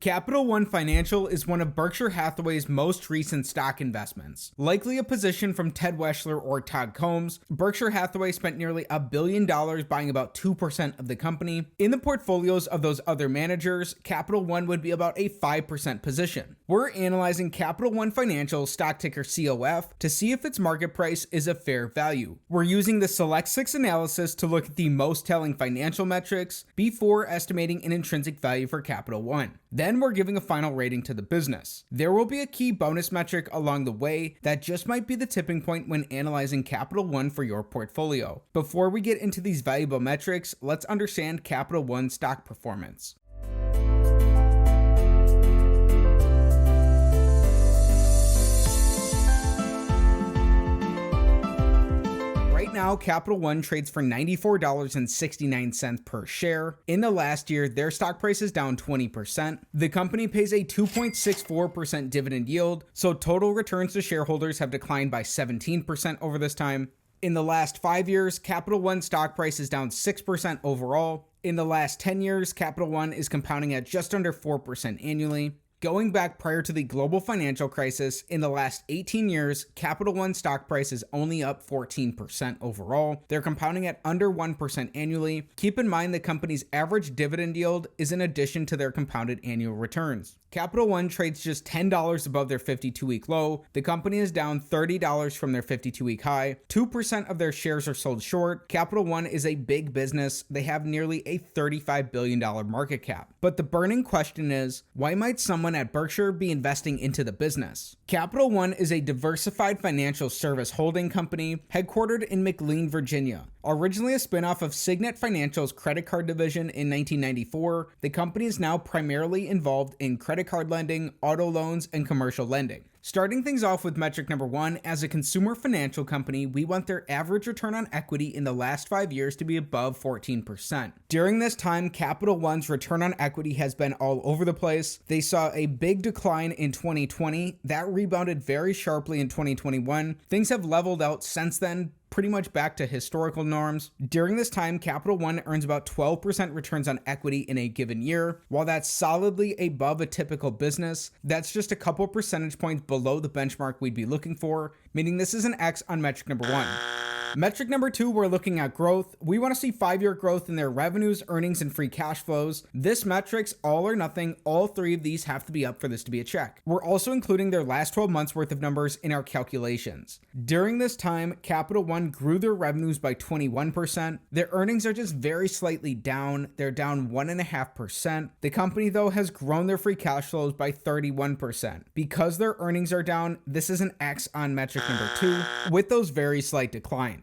Capital One Financial is one of Berkshire Hathaway's most recent stock investments. Likely a position from Ted Weschler or Todd Combs, Berkshire Hathaway spent nearly $1 billion buying about 2% of the company. In the portfolios of those other managers, Capital One would be about a 5% position. We're analyzing Capital One Financial, stock ticker COF, to see if its market price is a fair value. We're using the Select 6 analysis to look at the most telling financial metrics before estimating an intrinsic value for Capital One. Then we're giving a final rating to the business. There will be a key bonus metric along the way that just might be the tipping point when analyzing Capital One for your portfolio. Before we get into these valuable metrics, let's understand Capital One stock performance. Now, Capital One trades for $94.69 per share. In the last year, their stock price is down 20%. The company pays a 2.64% dividend yield, so total returns to shareholders have declined by 17% over this time. In the last 5 years, Capital One stock price is down 6% overall. In the last 10 years, Capital One is compounding at just under 4% annually. Going back prior to the global financial crisis, in the last 18 years, Capital One stock price is only up 14% overall. They're compounding at under 1% annually. Keep in mind the company's average dividend yield is in addition to their compounded annual returns. Capital One trades just $10 above their 52-week low. The company is down $30 from their 52-week high. 2% of their shares are sold short. Capital One is a big business. They have nearly a $35 billion market cap. But the burning question is, why might someone at Berkshire be investing into the business? Capital One is a diversified financial service holding company headquartered in McLean, Virginia. Originally a spinoff of Signet Financial's credit card division in 1994, the company is now primarily involved in credit card lending, auto loans, and commercial lending. Starting things off with metric number 1, as a consumer financial company, we want their average return on equity in the last 5 years to be above 14%. During this time, Capital One's return on equity has been all over the place. They saw a big decline in 2020, that rebounded very sharply in 2021. Things have leveled out since then, pretty much back to historical norms. During this time, Capital One earns about 12% returns on equity in a given year. While that's solidly above a typical business, that's just a couple percentage points below the benchmark we'd be looking for, meaning this is an X on metric number 1. Metric number 2, we're looking at growth. We want to see 5-year growth in their revenues, earnings, and free cash flows. This metric's all or nothing. All 3 of these have to be up for this to be a check. We're also including their last 12 months worth of numbers in our calculations. During this time, Capital One grew their revenues by 21%. Their earnings are just very slightly down. They're down 1.5%. The company, though, has grown their free cash flows by 31%. Because their earnings are down, this is an X on metric number 2, with those very slight declines.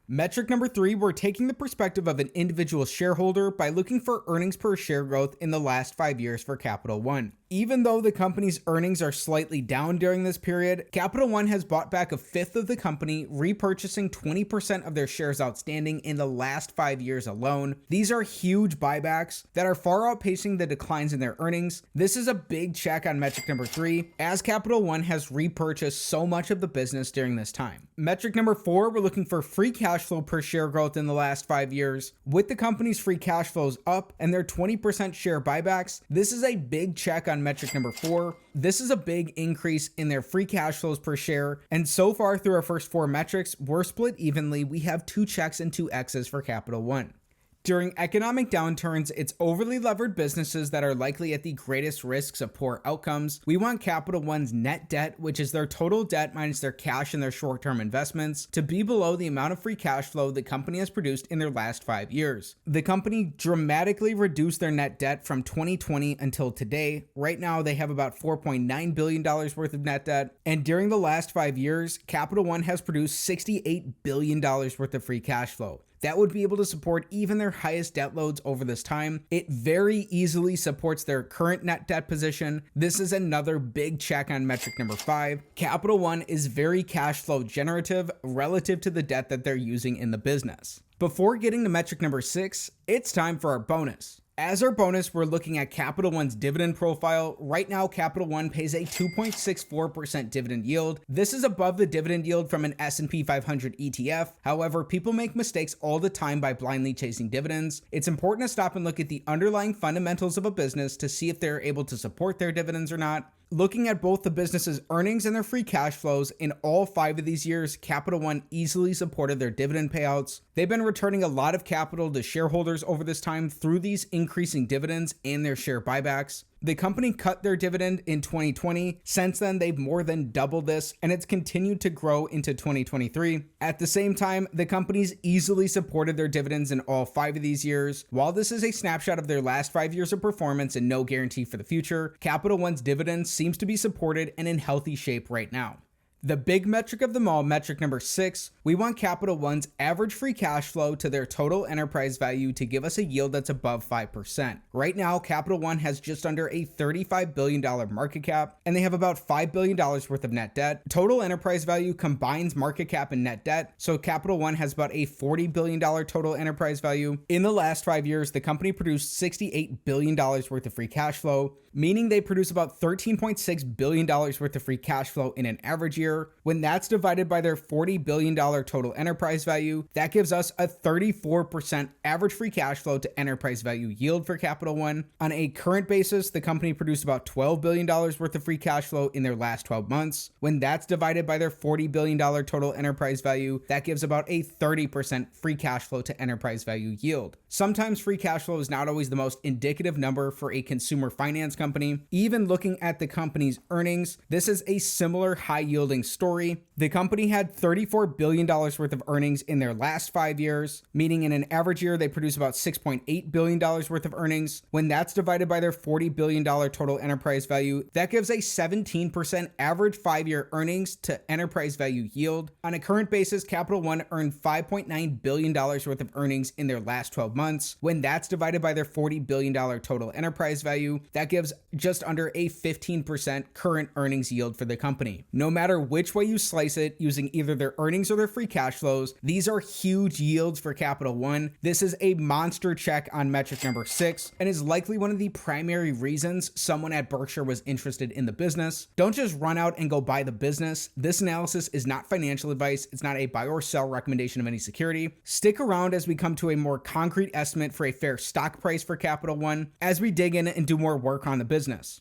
Metric number 3, we're taking the perspective of an individual shareholder by looking for earnings per share growth in the last 5 years for Capital One. Even though the company's earnings are slightly down during this period, Capital One has bought back a fifth of the company, repurchasing 20% of their shares outstanding in the last 5 years alone. These are huge buybacks that are far outpacing the declines in their earnings. This is a big check on metric number 3, as Capital One has repurchased so much of the business during this time. Metric number 4, we're looking for free cash flow per share growth in the last 5 years. With the company's free cash flows up and their 20% share buybacks, this is a big check on metric number 4. This is a big increase in their free cash flows per share, and so far through our first 4 metrics, we're split evenly. We have 2 checks and 2 X's for Capital One. During economic downturns, it's overly levered businesses that are likely at the greatest risks of poor outcomes. We want Capital One's net debt, which is their total debt minus their cash and their short-term investments, to be below the amount of free cash flow the company has produced in their last 5 years. The company dramatically reduced their net debt from 2020 until today. Right now, they have about $4.9 billion worth of net debt, and during the last 5 years, Capital One has produced $68 billion worth of free cash flow. That would be able to support even their highest debt loads over this time. It very easily supports their current net debt position. This is another big check on metric number 5. Capital One is very cash flow generative relative to the debt that they're using in the business. Before getting to metric number 6, it's time for our bonus. As our bonus, we're looking at Capital One's dividend profile. Right now, Capital One pays a 2.64% dividend yield. This is above the dividend yield from an S&P 500 ETF. However, people make mistakes all the time by blindly chasing dividends. It's important to stop and look at the underlying fundamentals of a business to see if they're able to support their dividends or not. Looking at both the business's earnings and their free cash flows, in all 5 of these years, Capital One easily supported their dividend payouts. They've been returning a lot of capital to shareholders over this time through these increasing dividends and their share buybacks. The company cut their dividend in 2020. Since then, they've more than doubled this, and it's continued to grow into 2023. At the same time, the company's easily supported their dividends in all 5 of these years. While this is a snapshot of their last 5 years of performance and no guarantee for the future, Capital One's dividends seems to be supported and in healthy shape right now. The big metric of them all, metric number 6, we want Capital One's average free cash flow to their total enterprise value to give us a yield that's above 5%. Right now, Capital One has just under a $35 billion market cap, and they have about $5 billion worth of net debt. Total enterprise value combines market cap and net debt, so Capital One has about a $40 billion total enterprise value. In the last 5 years, the company produced $68 billion worth of free cash flow, meaning they produce about $13.6 billion worth of free cash flow in an average year. When that's divided by their $40 billion total enterprise value, that gives us a 34% average free cash flow to enterprise value yield for Capital One. On a current basis, the company produced about $12 billion worth of free cash flow in their last 12 months. When that's divided by their $40 billion total enterprise value, that gives about a 30% free cash flow to enterprise value yield. Sometimes free cash flow is not always the most indicative number for a consumer finance company. Even looking at the company's earnings, this is a similar high-yielding story. The company had $34 billion worth of earnings in their last 5 years, meaning in an average year they produce about $6.8 billion worth of earnings. When that's divided by their $40 billion total enterprise value, that gives a 17% average 5-year earnings to enterprise value yield. On a current basis, Capital One earned $5.9 billion worth of earnings in their last 12 months. When that's divided by their $40 billion total enterprise value, that gives just under a 15% current earnings yield for the company. No matter which way you slice it, using either their earnings or their free cash flows, these are huge yields for Capital One. This is a monster check on metric number 6 and is likely one of the primary reasons someone at Berkshire was interested in the business. Don't just run out and go buy the business. This analysis is not financial advice. It's not a buy or sell recommendation of any security. Stick around as we come to a more concrete estimate for a fair stock price for Capital One as we dig in and do more work on the business.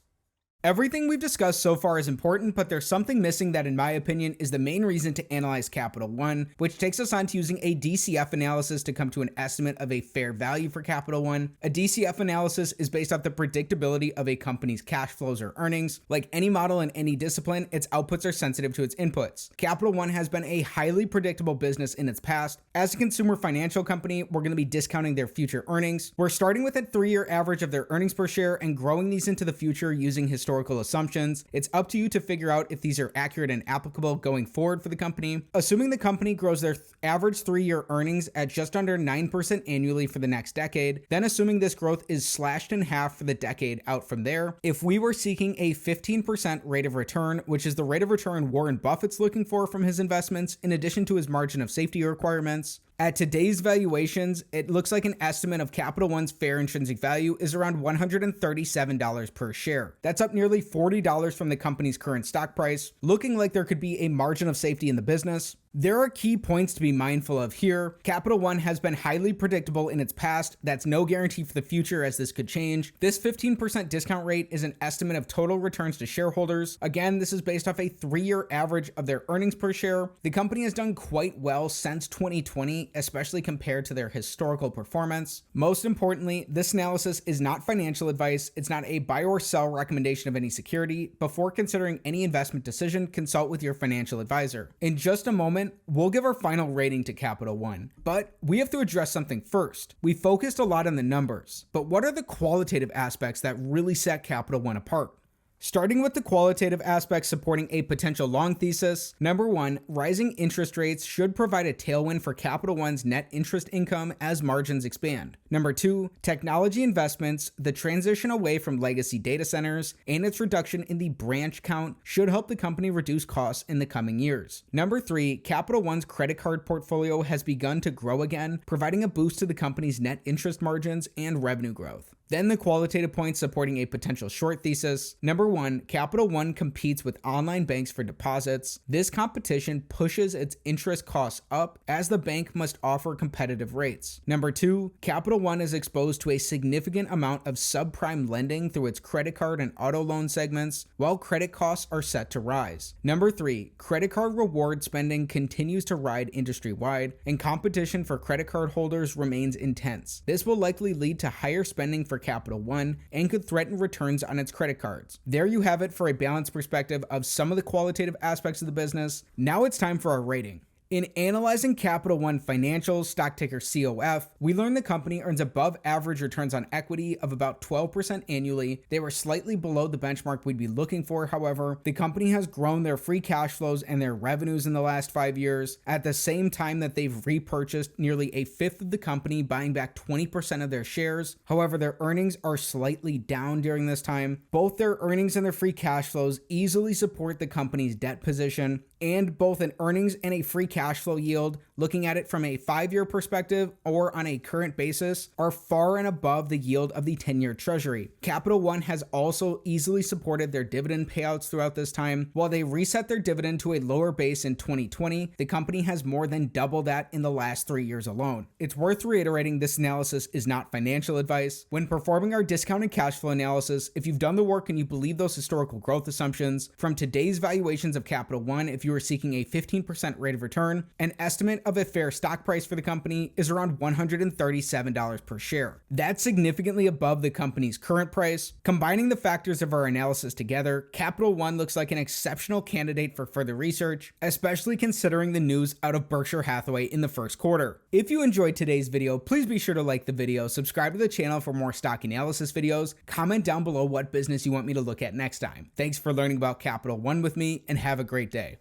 Everything we've discussed so far is important, but there's something missing that, in my opinion, is the main reason to analyze Capital One, which takes us on to using a DCF analysis to come to an estimate of a fair value for Capital One. A DCF analysis is based off the predictability of a company's cash flows or earnings. Like any model in any discipline, its outputs are sensitive to its inputs. Capital One has been a highly predictable business in its past. As a consumer financial company, we're going to be discounting their future earnings. We're starting with a 3-year average of their earnings per share and growing these into the future using historical assumptions. It's up to you to figure out if these are accurate and applicable going forward for the company. Assuming the company grows their average 3-year earnings at just under 9% annually for the next decade, then assuming this growth is slashed in half for the decade out from there, if we were seeking a 15% rate of return, which is the rate of return Warren Buffett's looking for from his investments, in addition to his margin of safety requirements, at today's valuations, it looks like an estimate of Capital One's fair intrinsic value is around $137 per share. That's up nearly $40 from the company's current stock price, looking like there could be a margin of safety in the business. There are key points to be mindful of here. Capital One has been highly predictable in its past. That's no guarantee for the future, as this could change. This 15% discount rate is an estimate of total returns to shareholders. Again, this is based off a 3-year average of their earnings per share. The company has done quite well since 2020, especially compared to their historical performance. Most importantly, this analysis is not financial advice. It's not a buy or sell recommendation of any security. Before considering any investment decision, consult with your financial advisor. In just a moment, we'll give our final rating to Capital One, but we have to address something first. We focused a lot on the numbers, but what are the qualitative aspects that really set Capital One apart? Starting with the qualitative aspects supporting a potential long thesis, number 1, rising interest rates should provide a tailwind for Capital One's net interest income as margins expand. Number 2, technology investments, the transition away from legacy data centers, and its reduction in the branch count should help the company reduce costs in the coming years. Number 3, Capital One's credit card portfolio has begun to grow again, providing a boost to the company's net interest margins and revenue growth. Then the qualitative points supporting a potential short thesis. Number 1, Capital One competes with online banks for deposits. This competition pushes its interest costs up as the bank must offer competitive rates. Number 2, Capital One is exposed to a significant amount of subprime lending through its credit card and auto loan segments, while credit costs are set to rise. Number 3, credit card reward spending continues to ride industry-wide, and competition for credit card holders remains intense. This will likely lead to higher spending for Capital One and could threaten returns on its credit cards. There you have it for a balanced perspective of some of the qualitative aspects of the business. Now it's time for our rating. In analyzing Capital One financials, stock ticker COF, we learned the company earns above average returns on equity of about 12% annually. They were slightly below the benchmark we'd be looking for, however. The company has grown their free cash flows and their revenues in the last 5 years, at the same time that they've repurchased nearly a fifth of the company, buying back 20% of their shares. However, their earnings are slightly down during this time. Both their earnings and their free cash flows easily support the company's debt position, and both an earnings and a free cash flow yield, looking at it from a 5-year perspective or on a current basis, are far and above the yield of the 10-year treasury. Capital One has also easily supported their dividend payouts throughout this time. While they reset their dividend to a lower base in 2020, the company has more than doubled that in the last 3 years alone. It's worth reiterating this analysis is not financial advice. When performing our discounted cash flow analysis, if you've done the work and you believe those historical growth assumptions from today's valuations of Capital One, if you are seeking a 15% rate of return, an estimate of a fair stock price for the company is around $137 per share. That's significantly above the company's current price. Combining the factors of our analysis together, Capital One looks like an exceptional candidate for further research, especially considering the news out of Berkshire Hathaway in the first quarter. If you enjoyed today's video, please be sure to like the video, subscribe to the channel for more stock analysis videos, comment down below what business you want me to look at next time. Thanks for learning about Capital One with me, and have a great day.